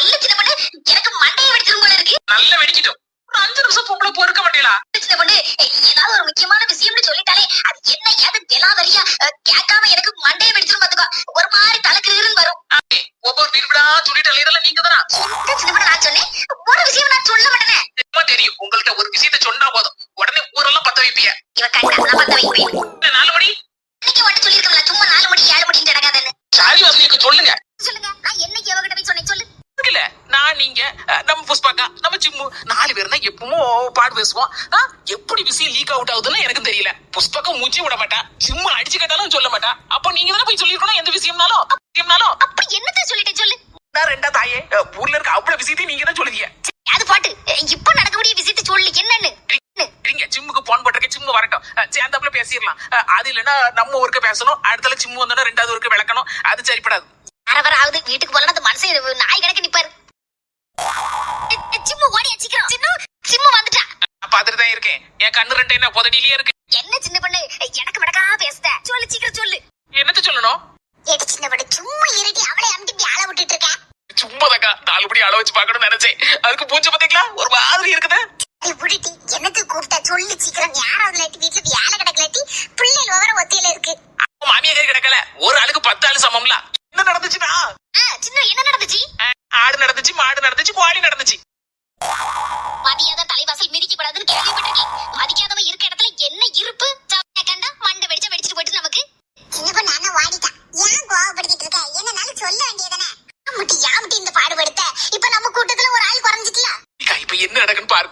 சொல்லு சின்ன பொண்ணு, எனக்கு மண்டையை வெடிச்சிரும் போல இருக்கு. நல்ல வெடிக்கட்டும். ஒரு 5 நிமிஷம் பொம்பளை பொறுக்க மாட்டீங்களா? சின்ன பொண்ணு, ஏதாவது ஒரு முக்கியமான விஷயம்னு சொல்லிட்டாலே அது என்ன ஏது தெலாவரியா கேட்காம எனக்கு மண்டையை வெடிச்சிரும் பாத்துக்கோ. ஒரு மாதிரி தலைக்கு வரும். ஒவ்வொரு வீடுடா சொல்லிட்டு இதெல்லாம் நீங்க தானா? சின்ன பொண்ணு, நான் சொன்னேன் ஒரு விஷயம் நான் சொல்ல மாட்டேனே. தெரியும், உங்கள்ட்ட ஒரு விஷயத்த சொன்னா போதும் உடனே ஊரெல்லாம் பத்த வைப்பிய. இவ கண்டா நான் பத்த வைப்பேன். 4 மணி இன்னைக்கு வந்து சொல்லிருக்கல, சும்மா 4 மணி 7 மணின்னு நடக்காதுன்னு. சாரி வாசலிக்கு சொல்லுங்க. சொல்லுங்க, நான் என்னைக்கு அவகிட்ட போய் சொன்னேன் சொல்லு. இல்ல நான் நீங்க நம்ம புஷ்பாக்கா நம்ம சிம்மு 4 பேர் தான் எப்பவும் பாடு பேசுவோம். எப்படி விஷயம் லீக் அவுட் ஆகுதுன்னு எனக்கு தெரியல. புஷ்பாக்கா மூச்சு விட மாட்டா, சிம்மு அடிச்சு கேட்டாலும் சொல்ல மாட்டா. அப்ப நீங்க தானே போய் சொல்லிருக்கணும் எந்த விஷயம்னாலும். அப்படி என்னத்த சொல்லிட்டேன் சொல்லு. நான் ரெண்டா தாயே ஊர்ல இருக்க அவ்வளவு விஷயத்தையும் நீங்க தான் சொல்லுவீங்க. அது பாட்டு, இப்ப நடக்கக்கூடிய விஷயத்த சொல்லு என்னன்னு. சிம்முக்கு போன் போட்டிருக்க, சிம்மு வரட்டும், சேர்ந்தாப்புல பேசிடலாம். அது இல்லன்னா நம்ம ஊருக்கு பேசணும், அடுத்தல சிம்மு வந்தோட 2வது ஊருக்கு விளக்கணும். அது சரிப்படாது. வர ஆகுது, வீட்டுக்கு போல அந்த மனுஷன் நாய் கணக்கு நிப்பாரு. சிம்மு ஓடி சீக்கிரம். சிம்மு வந்துட்டா. பாத்துட்டு தான் இருக்கேன். என் கண்ணு 2 என்ன புதடியிலேயே இருக்கு. என்ன சின்ன பொண்ணு எனக்கு மடக்கா பேசுத? சொல்லு சீக்கிரம் சொல்லு. என்னத்த சொல்லணும்? ஏடி சின்ன பொண்ணு, சும்மா இருடி, அவளை அம்பிட்டு ஆள விட்டுட்டு இருக்க. சும்மாதாக்கா 4 படி அள வச்சு பாக்கணும்னு நினைச்சேன். அதுக்கு பூச்சி பாத்தீங்களா ஒரு மாதிரி இருக்குது. இப்படிட்டி என்னது கூப்பிட்டா சொல்லு சீக்கிரம். யாராவது லாட்டி வீட்டுல வேலை கிடக்கலாட்டி பிள்ளைகள் வர ஒத்தையில இருக்கு. மாமியா கறி கிடக்கல, ஒரு ஆளுக்கு 10 ஆளு சமம்ல. என்ன நடந்துச்சுன்னா சின்ன என்ன நடந்துச்சு? ஆடு நடந்துச்சு, மாடு நடந்துச்சு, கோழி நடந்துச்சு. மதியாத தலைவாசல் மிதிக்க கூடாதுன்னு கேள்விப்பட்டிருக்கேன். மதிக்காதவன் இருக்க இடத்துல என்ன இருப்பு? கண்டா மண்டை வெடிச்சிட்டு போயிட்டு நமக்கு. சின்ன பொண்ணு அண்ணா வாடிட்டான். ஏன் கோவப்படுத்திட்டு இருக்க? என்னனாலும் சொல்ல வேண்டியதானே. யாமட்டி இந்த பாடுபடுத்த இப்ப நம்ம கூட்டத்துல ஒரு ஆள் குறைஞ்சிட்டல. இப்ப என்ன நடக்குன்னு பாரு.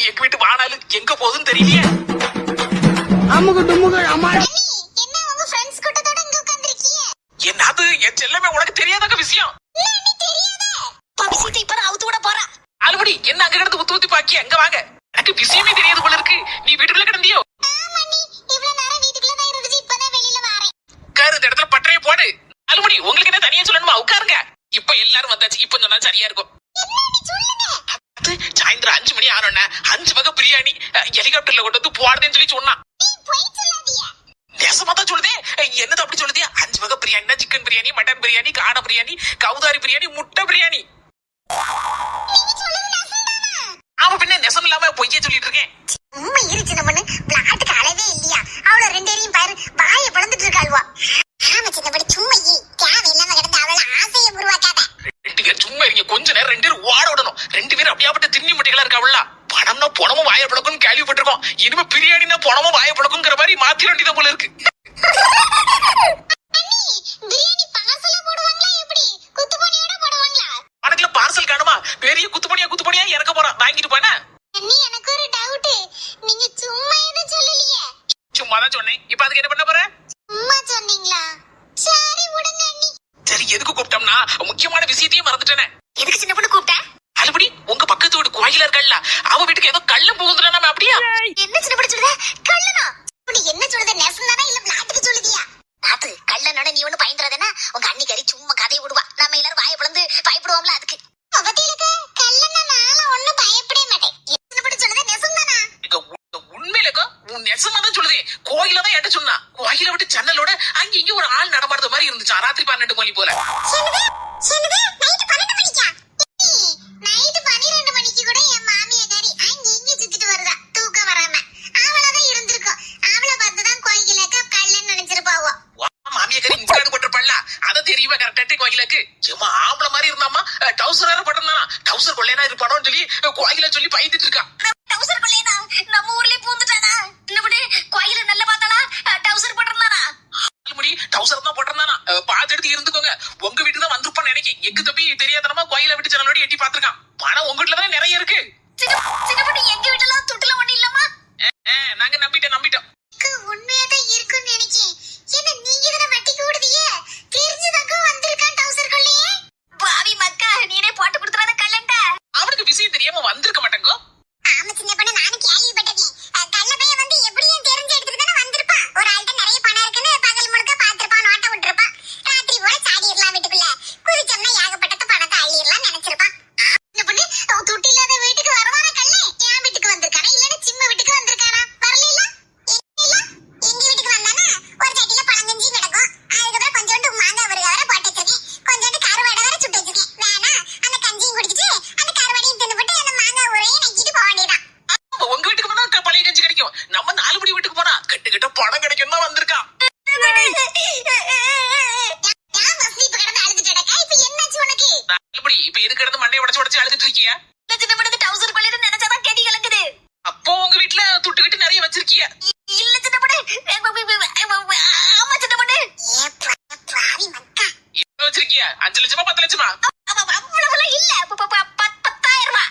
எங்க வீட்டு வானாலு எங்க போகுதுன்னு தெரியலையே. என்ன உங்க ஃப்ரெண்ட்ஸ் கூட்டத்தோட இங்க உட்கார்ந்திருக்கீங்க? என்னது என் செல்லமே உனக்கு தெரியாத விஷயம். விஷயத்தை இப்ப அவுத்து விட போறா. ஆல்படி என்ன அங்க கிடந்து ஊத்தி பாக்கி அங்க வாங்க. எனக்கு விஷயமே தெரியாது போல இருக்கு. நீ வீட்டுக்குள்ள கிடந்தியோ? இவ்வளவு நேரம் வீட்டுக்குள்ளதான் இருந்துச்சு, இப்பதான் வெளியில வரேன். உட்காரு, இந்த இடத்துல பட்டறையை போடு. ஆல்படி உங்களுக்கு என்ன தனியா சொல்லணுமா? உட்காருங்க. இப்ப எல்லாரும் வந்தாச்சு, இப்ப சொன்னா சரியா இருக்கும். சாயந்தரம் 5 மணி ஆனோன்னா 5 வகை பிரியாணி ஹெலிகாப்டர்ல கொண்டு வந்து போடுறேன்னு சொல்லி சொன்னான். நெசமா தான் சொல்லுதே. என்னது அப்படி சொல்லுதே? 5 வகை பிரியாணி, சிக்கன் பிரியாணி, மட்டன் பிரியாணி, காடை பிரியாணி, கவுதாரி பிரியாணி, முட்டை பிரியாணி. ஆமா, பின்ன நெசம் இல்லாம பொய்யே சொல்லிட்டு இருக்கேன். உண்மை இருச்சு நம்மனு பிளாட்டுக்கு அளவே இல்லையா? அவள 2 பேரையும் பாரு, வாயை பிளந்துட்டு இருக்காள்வா. ஆமா சின்னபடி சும்மா தேவை இல்லாம கிடந்து அவள ஆசையை உருவாக்காத. 2 பேர் சும்மா இருங்க, கொஞ்ச நேரம் 2 பேரும் ஓட விடணும். 2 பேரும் அப்படியாப்பட்ட திண்ணி முட்டைகளா இருக்காவுல. பணம்னா பணமும் வாய பழக்கும் கேள்விப்பட்டிருக்கோம். இனிமே பிரியாணினா பணமும் வாய பழக்குங்கிற மாதிரி மாத்தி வேண்டியதான் போல இருக்கு. பிரியாணி பார்சலா போடுவாங்களா எப்படி? குத்துப்பணியோட போடுவாங்களா? உனக்குல பார்சல் காணுமா? பெரிய குத்துப்பணியா இறக்க போறான், வாங்கிட்டு போன. எனக்கு ஒரு டவுட், நீங்க சும்மா எதுவும் சொல்லலையே. சும்மா தான் சொன்னேன். இப்ப அதுக்கு என்ன பண்ண போற? சும்மா சொன்னீங்களா? சரி விடுங்க அண்ணி. சரி, எதுக்கு கூப்பிட்டோம்னா முக்கியமான விஷயத்தையும் மறந்துட்டேனே. எதுக்கு சின்ன பொண்ணு கூப்பிட்ட? அதுபடி உங்க பக்கத்து வீடு கோயிலா இருக்கல்ல, அவ வீட்டுக்கு ஏதோ கள்ள போகுதுல, நம்ம அப்படியா? என்ன சின்ன பொண்ணு சொல்லுத? கள்ளனா? நீ என்ன சொல்லுத? நெசந்தானா இல்ல பிளாட்டுக்கு சொல்லுதியா? நாத்து கள்ளனோட நீ ஒண்ணு பயந்துறதனா? உங்க அண்ணி கறி சும்மா கதையை விடுவா. நம்ம எல்லாரும் வாயை பிளந்து பயப்படுவோம்ல, அதுக்கு. அவதிலுக்கு கள்ளனா நான் ஒண்ணும் பயப்படவே மாட்டேன். என்ன பொண்ணு சொல்லுத? நெசந்தானா? உண்மையிலக்கோ உன் நெசமா தான் சொல்லுதே. கோயில தான் என்கிட்ட சொன்னா. கோயில விட்டு ஜன்னலோட அங்க இங்க ஒரு ஆள் நடமாடுற மாதிரி இருந்துச்சு. ராத்திரி 12 மணி போல. நைட் 12 மணிக்கா? நைட் 12 மணிக்கு கூட என் மாமியாரி அங்க இங்க சுத்திட்டு வருதா, தூக்கம் வராம. அவளதான் இருந்திருக்கும். அவளை பார்த்துதான் கோயிலுக்கு கள்ளன்னு நினைச்சிருப்பாவோ. மாமியாரி முக்காடு போட்டிருப்பாள்ல, அத தெரியுமா கரெக்டாட்டி கோயிலுக்கு. சும்மா ஆம்பளை மாதிரி இருந்தாமா, டவுசர் வேற போட்டிருந்தானா. டவுசர் கொள்ளையனா இருப்பானோன்னு சொல்லி கோயில சொல்லி பயந்துட்டு இருக்கான். டவுசர் கொள்ளையனா நம்ம ஊர்லயே பூந்துட்டானா? இன்னபடி கோயில நல்ல பார்த்தாளா? டவுசர் போட்டிருந்தானா? முடி டவுசர் தான் போட்டிருந்தானா. பார்த்து எடுத்து இருந்துக்கோங்க. உங்க வீட்டு தான் வந்திருப்பான்னு நினைக்கிறேன். எங்க தம்பி தெரியாதனமா கோயில விட்டு ஜன்னலோட எட்டி பாத்துருக்கான். பணம் உங்க வீட்டுல தானே நிறைய இருக்கு. சின்னபடி எங்க வீட்டுல துட்டுல ஒண்ணு இல்லம்மா. நாங்க நம்பிட்டோம். உண்மையாதான் இருக்குன்னு நினைக்கிறேன். என்ன நீங்க தானே வட்டிக்கு விடுதியே? தெரிஞ்சுதாக்கா வந்திருக்கான் டவுசர் கொள்ளையே. பாவி மக்கா, நீனே போட்டு கொடுத்துறாத கள்ளன்ட. அவனுக்கு விஷயம் தெரியாம வந்திருக்க மாட்டேங்கோ. ஆமா சின்ன பொண்ணு, நானும் கேள்விப்பட்டேன். கள்ள பையன் வந்து எப்படியும் தெரிஞ்சு எடுத்துட்டு தானே வந்திருப்பான். ஒரு ஆள்கிட்ட நிறைய பணம் இருக்குன்னு பகல் முழுக்க பாத்திருப்பான், நோட்ட விட்டுருப்பான். ராத்திரி போல சாடிடலாம் வீட்டுக்குள்ள. குதிச்சோம்னா ஏகப்பட்டது பணத்தை அள்ளிடலாம் நினைச்சிருப்பான். சின்ன பொண்ணு, துட்டு இல்லாத வீட்டுக்கு வருவான கள்ளே என் வீட்டுக்கு வந்திருக்கானே. எப்படி இப்ப எதுக்கு இடந்து மண்டையை உடச்சு உடச்சு அழுதுட்டு இருக்கீங்க? இல்ல சின்ன பொண்ணு டவுசர் கொள்ளிட்டு நினைச்சாதான் கெடி கலங்குது. அப்போ உங்க வீட்டுல துட்டு கிட்டு நிறைய வச்சிருக்கீங்க. இல்ல சின்ன பொண்ணு. ஆமா சின்ன பொண்ணு. எவ்வளவு வச்சிருக்கீங்க? 5 லட்சமா 10 லட்சமா? அவ்வளவுலாம் இல்ல. 10,000 ரூபாய்.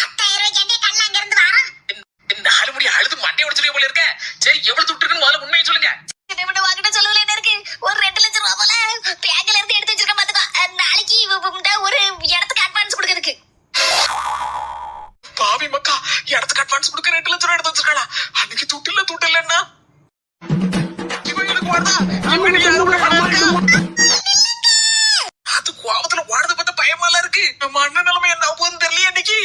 10,000 ரூபாய்க்கு கல்ல அங்க இருந்து வரோம். 4 முடி அழுது மண்டையை உடச்சிருக்க போல இருக்க. சரி எவ்வளவு துட்டு இருக்குன்னு முதல்ல உண்மையை சொல்லுங்க. சின்ன பொண்ணு வாங்கிட்ட சொல்லுவல என்ன இருக்கு? ஒரு 2 லட்சம் ரூபாய் போல பேங்க்ல இருந்து எடுத்து வச்சிருக்கேன் பாத்துக்கோ. நாளைக்கு ஒரு இடத்துக்கு அட்வான்ஸ் கொடுக்கறதுக்கு. பாவி மக்கா, இடத்துக்கு அட்வான்ஸ் கொடுக்க 2 லட்சம் ரூபாய் எடுத்து வச்சிருக்காளா? அன்னைக்கு துட்டு இல்லன்னா இவங்களுக்கு வருதா? இவங்க யாரும் பணம் இருக்கா? அது கோபத்துல ஓடுறது பார்த்தா பயமாலாம் இருக்கு. நம்ம அண்ணன் நிலைமை என்ன ஆகுதுன்னு தெரியல இன்னைக்கு.